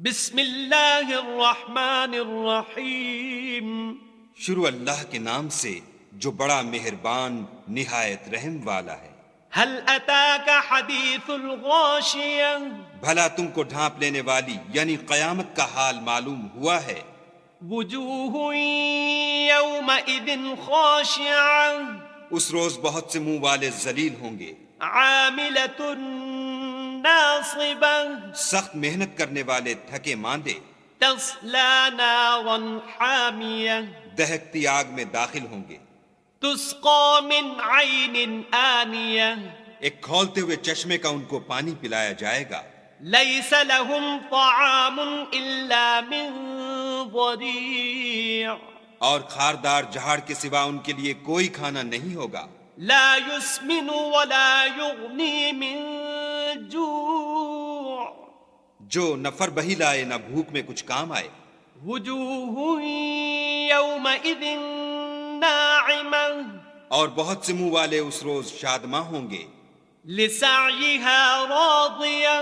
بسم اللہ الرحمن الرحیم۔ شروع اللہ کے نام سے جو بڑا مہربان نہایت رحم والا ہے۔ هل اتاک حدیث الغاشیہ، بھلا تم کو ڈھانپ لینے والی یعنی قیامت کا حال معلوم ہوا ہے؟ وجوہ یومئذ خاشعہ، اس روز بہت سے منہ والے ذلیل ہوں گے، عاملۃ ناصبہ، سخت محنت کرنے والے تھکے ماندے، تصلی نارا حامیہ، دہکتی آگ میں داخل ہوں گے، تسقی من عین آنیہ، ایک کھولتے ہوئے چشمے کا ان کو پانی پلایا جائے گا۔ لیس لهم طعام الا من ضریع، اور خاردار جہاڑ کے سوا ان کے لیے کوئی کھانا نہیں ہوگا، لا يسمن ولا يغنی من جوع، جو نہ فربہی لائے نہ بھوک میں کچھ کام آئے۔ وجوہ یومئذ ناعمہ، اور بہت سے منہ والے اس روز شادماں ہوں گے، لسعیها راضیہ،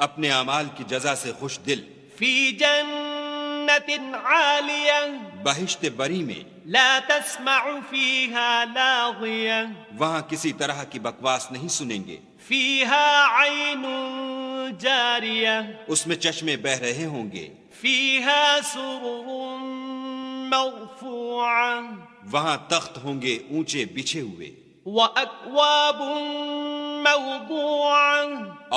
اپنے اعمال کی جزا سے خوش دل، فی جنت عالیہ، بہشت بری میں، لا تسمع فیہا لاغیہ، وہاں کسی طرح کی بکواس نہیں سنیں گے، فیہا عین جاریہ، اس میں چشمے بہہ رہے ہوں گے، فیہا سرر مرفوعہ، وہاں تخت ہوں گے اونچے بچھے ہوئے، وَأَكْوَابٌ مَوْضُوعَةٌ،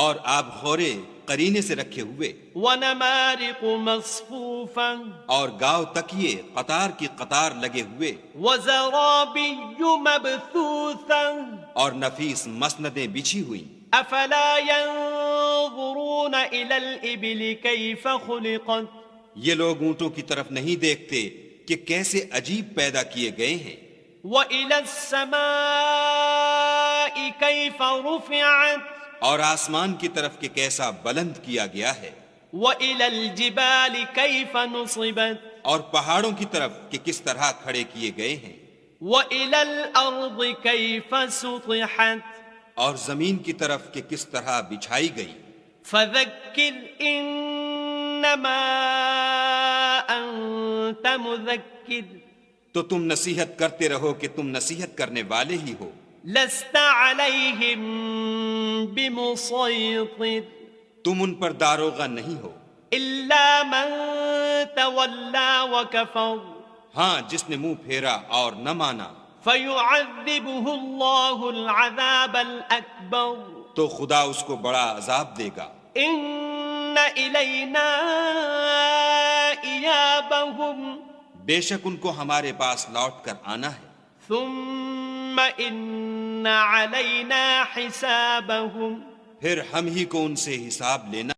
اور آب خورے قرینے سے رکھے ہوئے، وَنَمَارِقُ مَصْفُوفَةٌ، اور گاؤ تکیے قطار کی قطار لگے ہوئے، وَزَرَابِيُّ مَبْثُوثَةٌ، اور نفیس مسندیں بچھی ہوئی۔ أَفَلَا يَنظُرُونَ إِلَى الْإِبِلِ كَيْفَ خُلِقَتْ، یہ لوگ اونٹوں کی طرف نہیں دیکھتے کہ کیسے عجیب پیدا کیے گئے ہیں، وَإِلَى السَّمَاءِ كَيْفَ رُفِعَتْ، اور آسمان کی طرف کہ کیسا بلند کیا گیا ہے، وَإِلَى الْجِبَالِ كَيْفَ نُصِبَتْ، اور پہاڑوں کی طرف کہ کس طرح کھڑے کیے گئے ہیں، وَإِلَى الْأَرْضِ كَيْفَ سُطِحَتْ، اور زمین کی طرف کہ کس طرح بچھائی گئی۔ فَذَكِّرْ إِنَّمَا أَنْتَ مُذَكِّرٌ، تو تم نصیحت کرتے رہو کہ تم نصیحت کرنے والے ہی ہو، لَسْتَ عَلَيْهِمْ بِمُصَيْطِرٍ، تم ان پر داروغہ نہیں ہو، إِلَّا مَنْ تَوَلَّى وَكَفَرَ، ہاں جس نے منہ پھیرا اور نہ مانا، فَيُعَذِّبُهُ اللَّهُ الْعَذَابَ الْأَكْبَرَ، تو خدا اس کو بڑا عذاب دے گا۔ إِنَّ إِلَيْنَا إِيَابَهُمْ، بے شک ان کو ہمارے پاس لوٹ کر آنا ہے، ثُمَّ إِنَّ عَلَيْنَا حِسَابَهُمْ، پھر ہم ہی کو ان سے حساب لینا